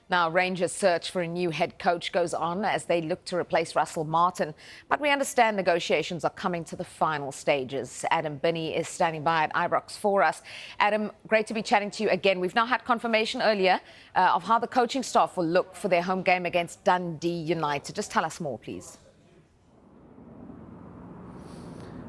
Now, Rangers' search for a new head coach goes on as they look to replace Russell Martin. But we understand negotiations are coming to the final stages. Adam Binney is standing by at Ibrox for us. Adam, great to be chatting to you again. We've now had confirmation earlier of how the coaching staff will look for their home game against Dundee United. Just tell us more, please.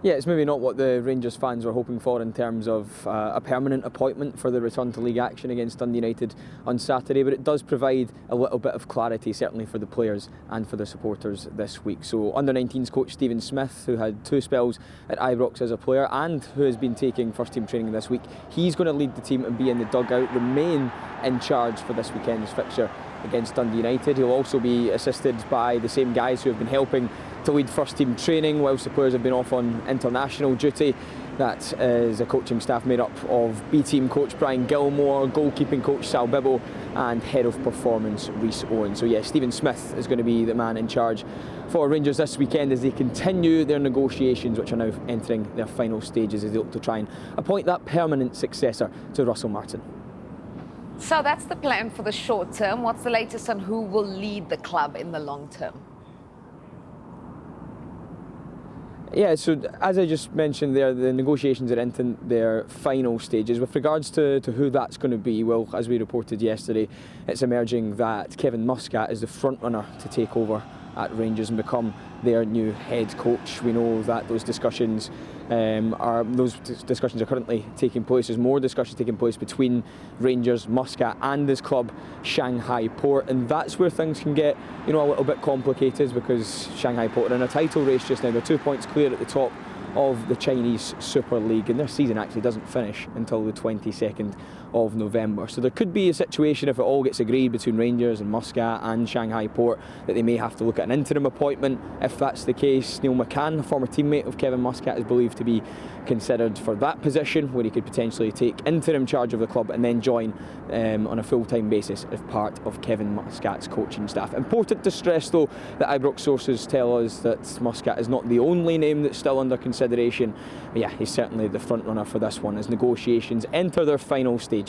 Yeah, it's maybe not what the Rangers fans were hoping for in terms of a permanent appointment for the return to league action against Dundee United on Saturday, but it does provide a little bit of clarity, certainly for the players and for the supporters this week. So under-19s coach Kevin Muscat, who had 2 spells at Ibrox as a player and who has been taking first team training this week, he's going to lead the team and be in the dugout, remain in charge for this weekend's fixture against Dundee United. He'll also be assisted by the same guys who have been helping to lead first team training whilst the players have been off on international duty. That is a coaching staff made up of B team coach Brian Gilmore, goalkeeping coach Sal Bibble and head of performance Rhys Owen. So yeah, Kevin Muscat is going to be the man in charge for Rangers this weekend as they continue their negotiations, which are now entering their final stages as they look to try and appoint that permanent successor to Russell Martin. So that's the plan for the short term. What's the latest on who will lead the club in the long term? Yeah, so as I just mentioned there, the negotiations are entering their final stages. With regards to who that's going to be, well, as we reported yesterday, it's emerging that Kevin Muscat is the front runner to take over at Rangers and become their new head coach. We know that those discussions are currently taking place. There's more discussions taking place between Rangers, Muscat and his club Shanghai Port, and that's where things can get a little bit complicated, because Shanghai Port are in a title race just now. They're 2 points clear at the top of the Chinese Super League, and their season actually doesn't finish until the 22nd of November. So there could be a situation, if it all gets agreed between Rangers and Muscat and Shanghai Port, that they may have to look at an interim appointment. If that's the case, Neil McCann, a former teammate of Kevin Muscat, is believed to be considered for that position, where he could potentially take interim charge of the club and then join on a full-time basis as part of Kevin Muscat's coaching staff. Important to stress, though, that Ibrox sources tell us that Muscat is not the only name that's still under consideration. But yeah, he's certainly the front runner for this one as negotiations enter their final stages.